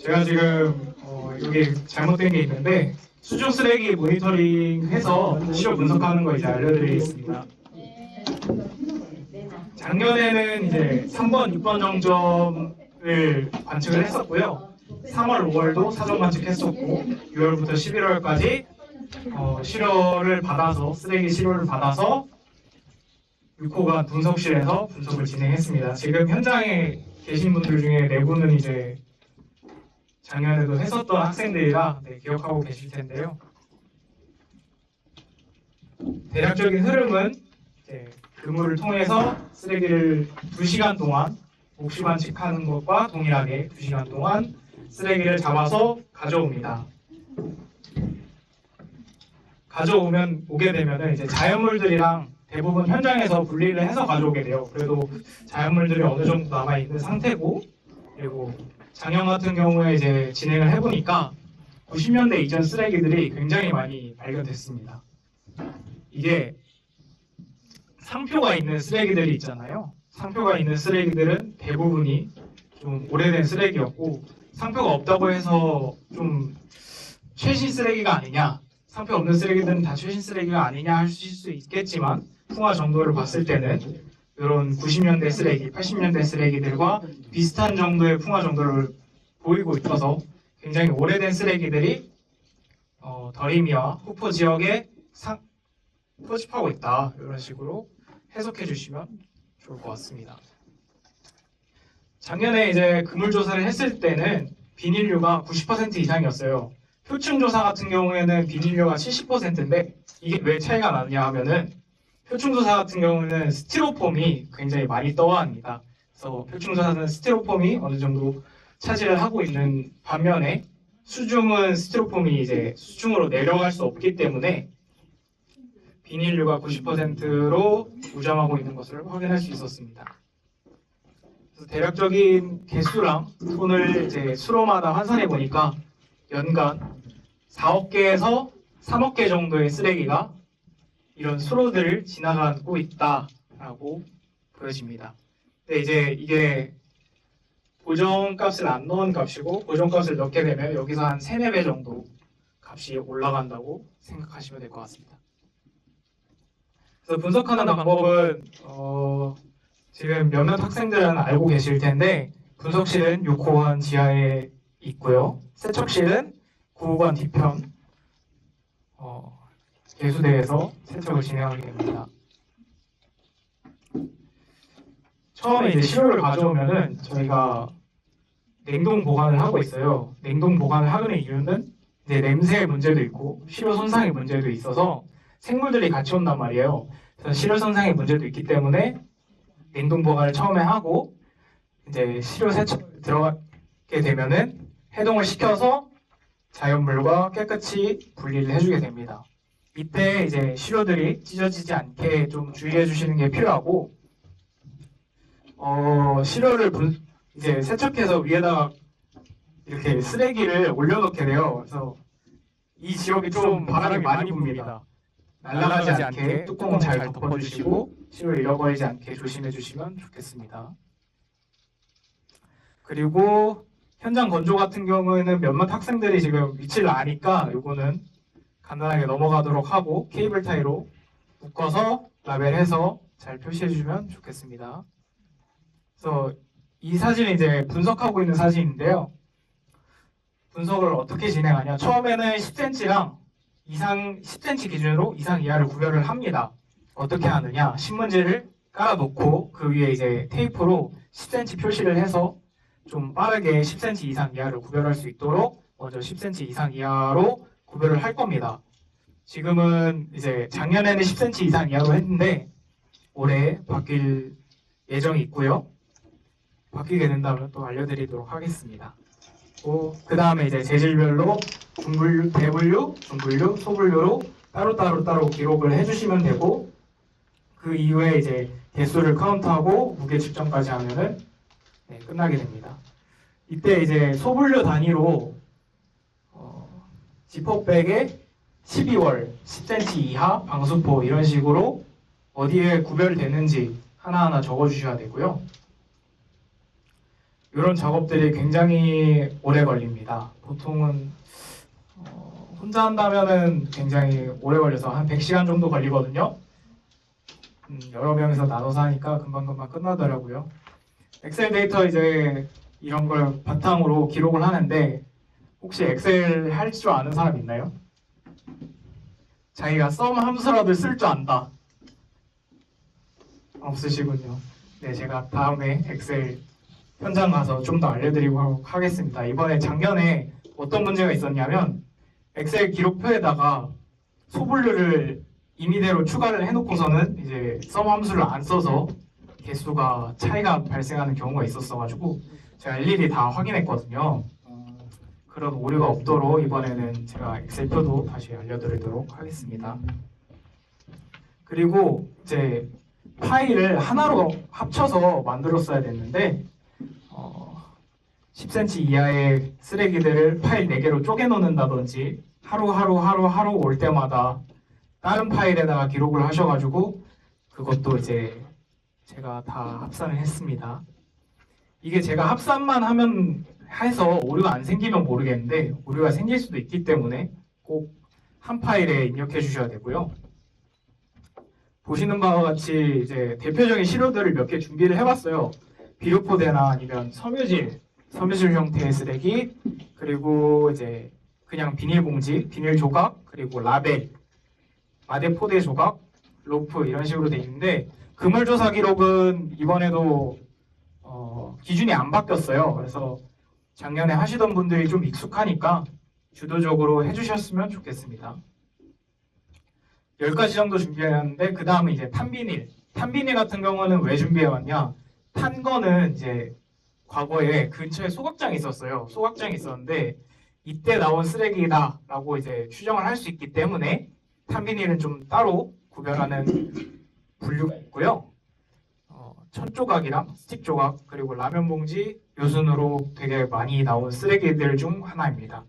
제가 지금 여기 잘못된 게 있는데 수중 쓰레기 모니터링해서 시료 분석하는 거 이제 알려드리겠습니다. 작년에는 이제 3번, 6번 정점을 관측을 했었고요. 3월, 5월도 사전 관측했었고 6월부터 11월까지 시료를 받아서 쓰레기 시료를 받아서 6호관 분석실에서 분석을 진행했습니다. 지금 현장에 계신 분들 중에 4분은 이제 작년에도 했었던 학생들이라 기억하고 계실 텐데요. 대략적인 흐름은 이제 그물을 통해서 쓰레기를 2시간 동안 옥시 관측하는 것과 동일하게 2시간 동안 쓰레기를 잡아서 가져옵니다. 오게 되면 이제 자연물들이랑 대부분 현장에서 분리를 해서 가져오게 돼요. 그래도 자연물들이 어느 정도 남아 있는 상태고, 그리고 작년 같은 경우에 이제 진행을 해보니까 90년대 이전 쓰레기들이 굉장히 많이 발견됐습니다. 이게 상표가 있는 쓰레기들이 있잖아요. 상표가 있는 쓰레기들은 대부분이 좀 오래된 쓰레기였고, 상표가 없다고 해서 좀 최신 쓰레기가 아니냐, 상표 없는 쓰레기들은 다 최신 쓰레기가 아니냐 하실 수 있겠지만, 풍화 정도를 봤을 때는 이런 90년대 쓰레기, 80년대 쓰레기들과 비슷한 정도의 풍화 정도를 보이고 있어서 굉장히 오래된 쓰레기들이 더리미와 후포 지역에 포집하고 있다, 이런 식으로 해석해 주시면 좋을 것 같습니다. 작년에 이제 그물 조사를 했을 때는 비닐류가 90% 이상이었어요. 표층 조사 같은 경우에는 비닐류가 70%인데 이게 왜 차이가 나느냐 하면은 표층 조사 같은 경우는 스티로폼이 굉장히 많이 떠합니다. 그래서 표층 조사는 스티로폼이 어느 정도 차지를 하고 있는 반면에 수중은 스티로폼이 이제 수중으로 내려갈 수 없기 때문에 비닐류가 90%로 우점하고 있는 것을 확인할 수 있었습니다. 그래서 대략적인 개수랑 손을 이제 수로마다 환산해 보니까 연간 4억 개에서 3억 개 정도의 쓰레기가 이런 수로들을 지나가고 있다라고 보여집니다. 근데 이제 이게 보정값을 안 넣은 값이고, 보정값을 넣게 되면 여기서 한 3, 4배 정도 값이 올라간다고 생각하시면 될 것 같습니다. 그래서 분석하는 방법은 지금 몇몇 학생들은 알고 계실 텐데, 분석실은 6호관 지하에 있고요. 세척실은 9호관 뒤편 개수대에서 세척을 진행하게 됩니다. 처음에 이제 시료를 가져오면은 저희가 냉동 보관을 하고 있어요. 냉동 보관을 하는 이유는 이제 냄새 문제도 있고 시료 손상의 문제도 있어서 생물들이 같이 온단 말이에요. 그래서 시료 손상의 문제도 있기 때문에 냉동 보관을 처음에 하고 이제 시료 세척 들어가게 되면은 해동을 시켜서 자연물과 깨끗이 분리를 해주게 됩니다. 이때 이제 시료들이 찢어지지 않게 좀 주의해 주시는 게 필요하고, 시료를 이제 세척해서 위에다가 이렇게 쓰레기를 올려놓게 돼요. 그래서 이 지역이 좀 바람이 많이 붑니다. 날아가지 않게 뚜껑 잘 덮어주시고 시료 잃어버리지 않게 조심해 주시면 좋겠습니다. 그리고 현장 건조 같은 경우에는 몇몇 학생들이 지금 위치를 아니까 이거는 간단하게 넘어가도록 하고 케이블 타이로 묶어서 라벨해서 잘 표시해 주시면 좋겠습니다. 그래서 이 사진은 이제 분석하고 있는 사진인데요. 분석을 어떻게 진행하냐? 처음에는 10cm랑 10cm 기준으로 이상 이하를 구별을 합니다. 어떻게 하느냐? 신문지를 깔아놓고 그 위에 이제 테이프로 10cm 표시를 해서 좀 빠르게 10cm 이상 이하를 구별할 수 있도록 먼저 10cm 이상 이하로 구별을 할 겁니다. 지금은 이제 작년에는 10cm 이상 이하로 했는데 올해 바뀔 예정이 있고요. 바뀌게 된다면 또 알려드리도록 하겠습니다. 그 다음에 이제 재질별로 중분류, 대분류, 중분류, 소분류로 따로 기록을 해주시면 되고, 그 이후에 이제 개수를 카운트하고 무게 측정까지 하면은 끝나게 됩니다. 이때 이제 소분류 단위로 지퍼백에 12월 10cm 이하 방수포 이런 식으로 어디에 구별되는지 하나하나 적어주셔야 되고요. 이런 작업들이 굉장히 오래 걸립니다. 보통은 혼자 한다면은 굉장히 오래 걸려서 한 100시간 정도 걸리거든요. 여러 명이서 나눠서 하니까 금방금방 끝나더라고요. 엑셀 데이터 이제 이런 걸 바탕으로 기록을 하는데 혹시 엑셀 할 줄 아는 사람 있나요? 자기가 썸 함수라도 쓸 줄 안다. 없으시군요. 네, 제가 다음에 엑셀 현장 가서 좀 더 알려드리고 하겠습니다. 이번에 작년에 어떤 문제가 있었냐면 엑셀 기록표에다가 소분류를 임의대로 추가를 해놓고서는 이제 썸 함수를 안 써서 개수가 차이가 발생하는 경우가 있었어가지고 제가 일일이 다 확인했거든요. 그런 오류가 없도록 이번에는 제가 엑셀표도 다시 알려드리도록 하겠습니다. 그리고 이제 파일을 하나로 합쳐서 만들었어야 됐는데 10cm 이하의 쓰레기들을 파일 4개로 쪼개 놓는다든지 하루 올 때마다 다른 파일에다가 기록을 하셔가지고 그것도 이제 제가 다 합산을 했습니다. 이게 제가 합산만 하면 해서 오류가 안 생기면 모르겠는데 오류가 생길 수도 있기 때문에 꼭 한 파일에 입력해 주셔야 되고요. 보시는 바와 같이 이제 대표적인 시료들을 몇 개 준비를 해봤어요. 비료포대나 아니면 섬유질 형태의 쓰레기, 그리고 이제 그냥 비닐봉지, 비닐 조각, 그리고 라벨, 마대포대 조각, 로프 이런 식으로 돼 있는데 그물조사 기록은 이번에도 기준이 안 바뀌었어요. 그래서 작년에 하시던 분들이 좀 익숙하니까 주도적으로 해주셨으면 좋겠습니다. 10가지 정도 준비해왔는데 그 다음은 이제 탄비닐. 탄비닐 같은 경우는 왜 준비해왔냐? 탄 거는 이제 과거에 근처에 소각장이 있었어요. 소각장이 있었는데 이때 나온 쓰레기다라고 이제 추정을 할 수 있기 때문에 탄비닐은 좀 따로 구별하는 분류가 있고요. 천조각이랑 스틱 조각 그리고 라면 봉지 요 순으로 되게 많이 나온 쓰레기들 중 하나입니다.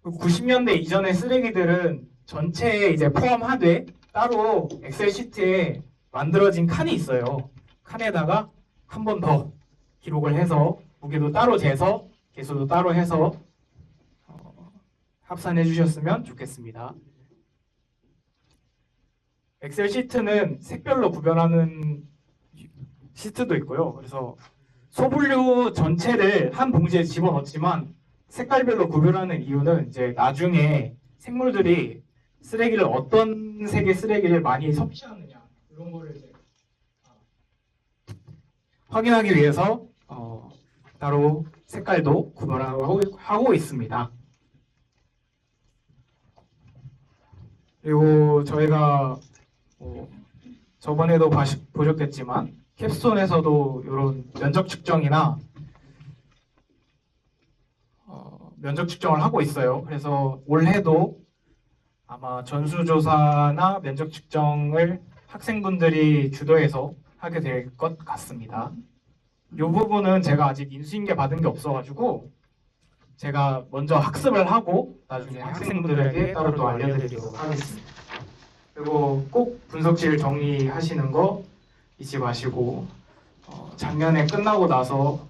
90년대 이전의 쓰레기들은 전체에 이제 포함하되 따로 엑셀 시트에 만들어진 칸이 있어요. 칸에다가 한 번 더 기록을 해서 무게도 따로 재서 개수도 따로 해서 합산해 주셨으면 좋겠습니다. 엑셀 시트는 색별로 구별하는 시트도 있고요. 그래서 소분류 전체를 한 봉지에 집어넣지만 색깔별로 구별하는 이유는 이제 나중에 생물들이 쓰레기를 어떤 색의 쓰레기를 많이 섭취하느냐 이런 거를 이제 확인하기 위해서 따로 색깔도 구별하고 있습니다. 그리고 저희가 저번에도 보셨겠지만 캡스톤에서도 이런 면적 측정이나 면적 측정을 하고 있어요. 그래서 올해도 아마 전수조사나 면적 측정을 학생분들이 주도해서 하게 될 것 같습니다. 이 부분은 제가 아직 인수인계 받은 게 없어가지고 제가 먼저 학습을 하고 나중에 학생분들에게 따로 또 알려드리도록 하겠습니다. 그리고 꼭 분석실 정리하시는 거 잊지 마시고 작년에 끝나고 나서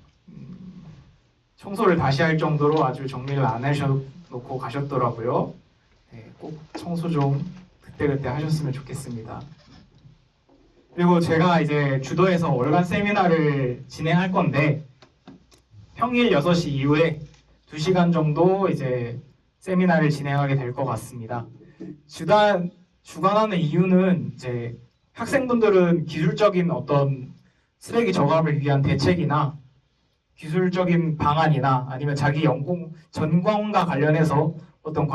청소를 다시 할 정도로 아주 정리를 안 하셔놓고 가셨더라고요. 네, 꼭 청소 좀 그때그때 하셨으면 좋겠습니다. 그리고 제가 이제 주도해서 월간 세미나를 진행할 건데 평일 6시 이후에 2시간 정도 이제 세미나를 진행하게 될 것 같습니다. 주관하는 이유는 이제 학생분들은 기술적인 어떤 쓰레기 저감을 위한 대책이나 기술적인 방안이나 아니면 자기 전공과 관련해서 어떤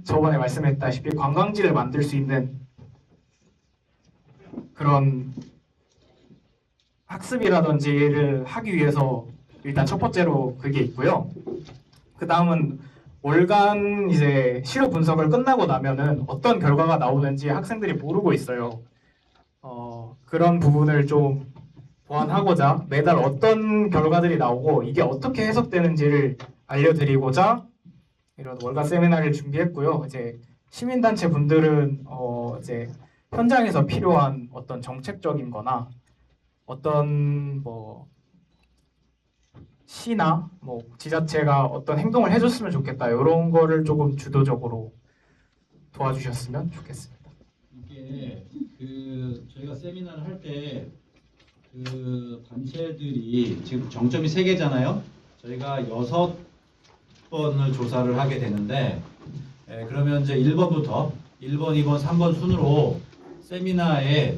저번에 말씀했다시피 관광지를 만들 수 있는 그런 학습이라든지를 하기 위해서 일단 첫 번째로 그게 있고요. 그 다음은 월간 이제 시료 분석을 끝나고 나면은 어떤 결과가 나오는지 학생들이 모르고 있어요. 그런 부분을 좀 보완하고자 매달 어떤 결과들이 나오고 이게 어떻게 해석되는지를 알려드리고자 이런 월간 세미나를 준비했고요. 이제 시민단체 분들은 이제 현장에서 필요한 어떤 정책적인 거나 어떤 뭐 시나 뭐 지자체가 어떤 행동을 해줬으면 좋겠다. 이런 거를 조금 주도적으로 도와주셨으면 좋겠습니다. 이게 저희가 세미나를 할 때 단체들이 지금 정점이 3개잖아요. 저희가 6번을 조사를 하게 되는데 그러면 이제 1번부터 1번, 2번, 3번 순으로 세미나에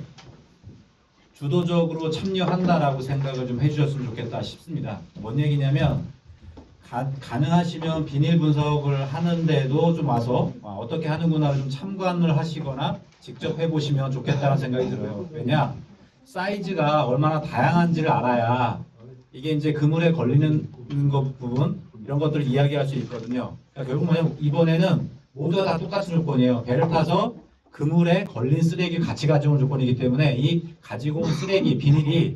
주도적으로 참여한다라고 생각을 좀 해주셨으면 좋겠다 싶습니다. 뭔 얘기냐면 가능하시면 비닐 분석을 하는데도 좀 와서 어떻게 하는구나를 좀 참관을 하시거나 직접 해보시면 좋겠다는 생각이 들어요. 왜냐? 사이즈가 얼마나 다양한지를 알아야 이게 이제 그물에 걸리는 부분 이런 것들을 이야기할 수 있거든요. 그러니까 결국 뭐냐면 이번에는 모두가 다 똑같은 조건이에요. 배를 타서 그물에 걸린 쓰레기를 같이 가져온 조건이기 때문에 이 가지고 온 쓰레기, 비닐이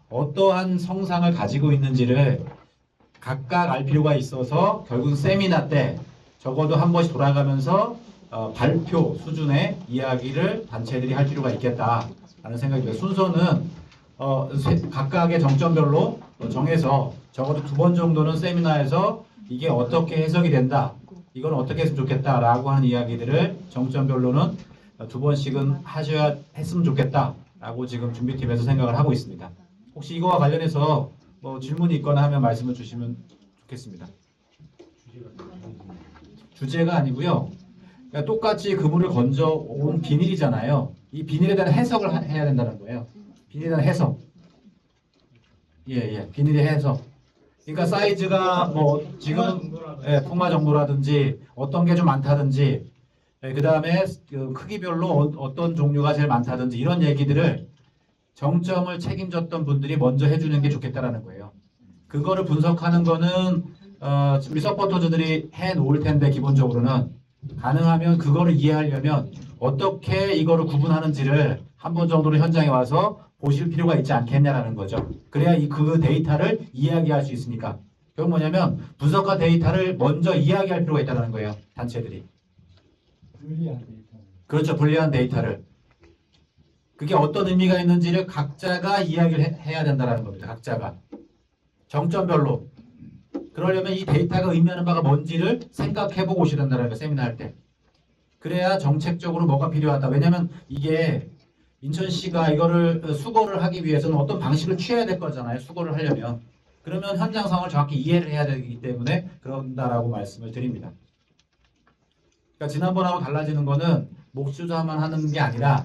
어떠한 성상을 가지고 있는지를 각각 알 필요가 있어서 결국 세미나 때 적어도 한 번씩 돌아가면서 발표 수준의 이야기를 단체들이 할 필요가 있겠다라는 생각이 들어요. 순서는 각각의 정점별로 정해서 적어도 2번 정도는 세미나에서 이게 어떻게 해석이 된다, 이건 어떻게 했으면 좋겠다라고 하는 이야기들을 정점별로는 2번씩은 했으면 좋겠다라고 지금 준비팀에서 생각을 하고 있습니다. 혹시 이거와 관련해서 뭐 질문이 있거나 하면 말씀을 주시면 좋겠습니다. 주제가 아니고요. 그러니까 똑같이 그물을 건져 온 비닐이잖아요. 이 비닐에 대한 해석을 해야 된다는 거예요. 비닐에 대한 해석. 예. 비닐의 해석. 그러니까 사이즈가 뭐 지금 풍마 정도라든지 어떤 게 좀 많다든지 그 다음에 그 크기별로 어떤 종류가 제일 많다든지 이런 얘기들을 정점을 책임졌던 분들이 먼저 해주는 게 좋겠다라는 거예요. 그거를 분석하는 거는 우리 서포터즈들이 해 놓을 텐데 기본적으로는 가능하면 그거를 이해하려면 어떻게 이거를 구분하는지를 한 번 정도는 현장에 와서 보실 필요가 있지 않겠냐라는 거죠. 그래야 그 데이터를 이야기할 수 있으니까. 그건 뭐냐면 분석과 데이터를 먼저 이야기할 필요가 있다는 거예요. 단체들이. 불리한 데이터. 그렇죠. 불리한 데이터를. 그게 어떤 의미가 있는지를 각자가 이야기를 해야 된다는 겁니다. 각자가. 정점별로. 그러려면 이 데이터가 의미하는 바가 뭔지를 생각해보고 오셔야 된다는 거예요. 세미나 할 때. 그래야 정책적으로 뭐가 필요하다. 왜냐하면 이게 인천시가 이거를 수거를 하기 위해서는 어떤 방식을 취해야 될 거잖아요. 수거를 하려면. 그러면 현장 상황을 정확히 이해를 해야 되기 때문에 그런다라고 말씀을 드립니다. 그러니까 지난번하고 달라지는 거는 목수자만 하는 게 아니라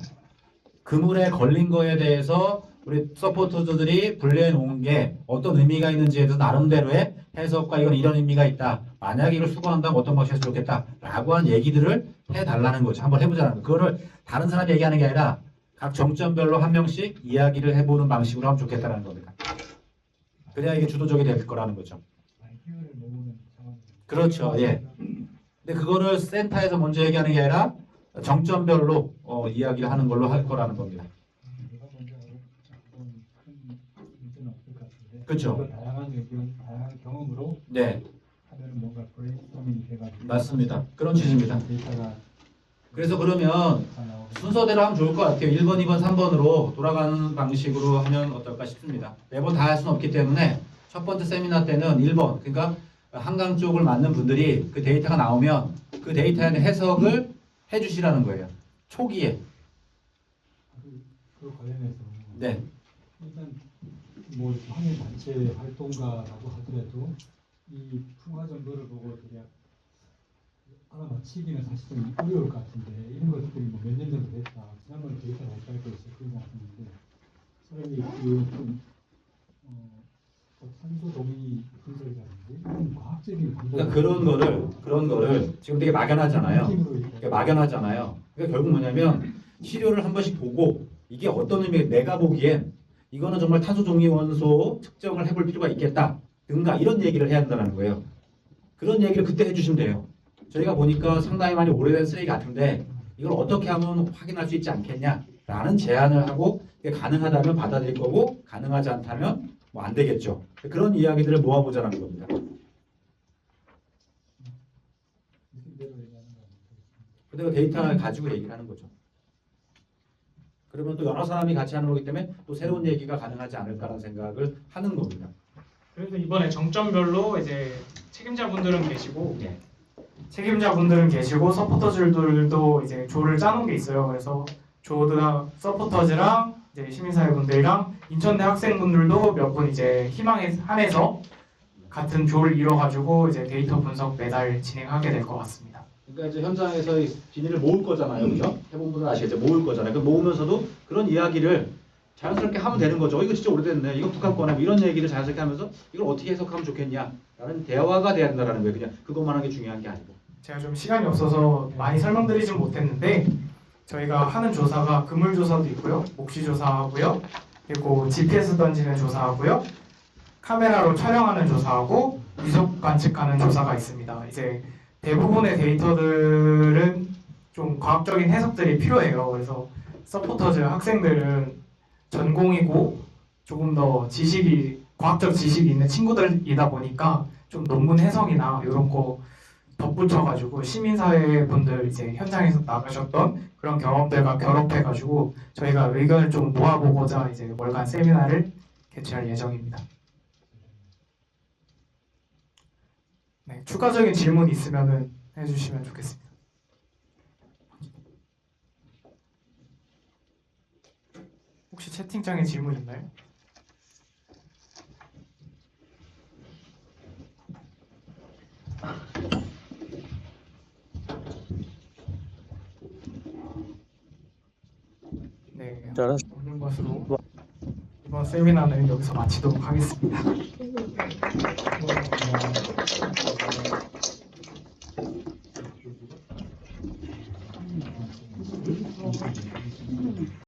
그물에 걸린 거에 대해서 우리 서포터즈들이 분류해 놓은 게 어떤 의미가 있는지에 대해서 나름대로의 해석과 이건 이런 의미가 있다. 만약에 이걸 수거한다면 어떤 방식이 했으면 좋겠다. 라고 한 얘기들을 해달라는 거죠. 한번 해보자는 거예요. 그거를 다른 사람이 얘기하는 게 아니라 각 정점별로 한 명씩 이야기를 해보는 방식으로 하면 좋겠다는 겁니다. 그래야 이게 주도적이 될 거라는 거죠. 아이디어를 모으는 상황. 그렇죠. 예. 근데 그거를 센터에서 먼저 얘기하는 게 아니라 정점별로 이야기를 하는 걸로 할 거라는 겁니다. 내가 먼저 하고 큰 문제는 없을 것 같은데. 그렇죠. 다양한 의견, 다양한 경험으로 네, 하면 뭔가 브레인스토밍이 돼가지고. 맞습니다. 그런 취지입니다. 데이터가 그래서 그러면 잘 나오고. 순서대로 하면 좋을 것 같아요. 1번, 2번, 3번으로 돌아가는 방식으로 하면 어떨까 싶습니다. 매번 다 할 수는 없기 때문에 첫 번째 세미나 때는 1번, 그러니까 한강 쪽을 맡는 분들이 그 데이터가 나오면 그 데이터에 대한 해석을 해주시라는 거예요. 초기에. 그 관련해서 네. 일단 뭐 한일 단체 활동가라고 하더라도 이 풍화 정도를 보고 대략 알아맞히기는 사실 좀 어려울 것 같은데 이런 것들이 뭐 몇 년 전부터 됐다. 지난번에 데이터가 헷갈릴 거 있어요. 그런 것 같은데 차라리 탄소 동의 분석이라든지 이런 과학적인 방법. 그러니까 그런 거를 지금 되게 막연하잖아요. 그러니까 막연하잖아요. 그러니까 결국 뭐냐면 시료를 한 번씩 보고 이게 어떤 의미, 내가 보기엔 이거는 정말 탄소 종이 원소 측정을 해볼 필요가 있겠다 등가 이런 얘기를 해야 한다는 거예요. 그런 얘기를 그때 해주시면 돼요. 저희가 보니까 상당히 많이 오래된 쓰레기 같은데 이걸 어떻게 하면 확인할 수 있지 않겠냐라는 제안을 하고 가능하다면 받아들일 거고 가능하지 않다면 뭐 안 되겠죠. 그런 이야기들을 모아보자는 겁니다. 그대로 데이터를 가지고 얘기를 하는 거죠. 그러면 또 여러 사람이 같이 하는 거기 때문에 또 새로운 얘기가 가능하지 않을까라는 생각을 하는 겁니다. 그래서 이번에 정점별로 이제 책임자분들은 계시고 예. 책임자분들은 계시고 서포터즈들도 이제 조를 짜놓은 게 있어요. 그래서 조드랑 서포터즈랑 이제 시민사회분들이랑 인천대 학생분들도 몇 분 이제 희망에 한해서 같은 조를 이뤄가지고 이제 데이터 분석 매달 진행하게 될 것 같습니다. 그러니까 이제 현장에서 이 비닐을 모을 거잖아요, 그죠? 해본 분은 아시겠죠? 모을 거잖아요. 그 모으면서도 그런 이야기를 자연스럽게 하면 되는 거죠. 이거 진짜 오래됐네. 이거 북한 거네. 뭐 이런 얘기를 자연스럽게 하면서 이걸 어떻게 해석하면 좋겠냐라는 대화가 돼야 된다는 거예요. 그냥 그것만 하는 게 중요한 게 아니고. 제가 좀 시간이 없어서 많이 설명드리진 못했는데 저희가 하는 조사가 그물 조사도 있고요, 목시 조사하고요, 그리고 GPS 던지는 조사하고요, 카메라로 촬영하는 조사하고 위적 관측하는 조사가 있습니다. 이제 대부분의 데이터들은 좀 과학적인 해석들이 필요해요. 그래서 서포터즈 학생들은 전공이고 조금 더 과학적 지식이 있는 친구들이다 보니까 좀 논문 해석이나 이런 거 덧붙여가지고 시민사회 분들 이제 현장에서 나가셨던 그런 경험들과 결합해가지고 저희가 의견을 좀 모아보고자 이제 월간 세미나를 개최할 예정입니다. 네, 추가적인 질문 있으면은 해주시면 좋겠습니다. 혹시 채팅창에 질문 있나요? 네, 오늘 것으로 이번 세미나는 여기서 마치도록 하겠습니다.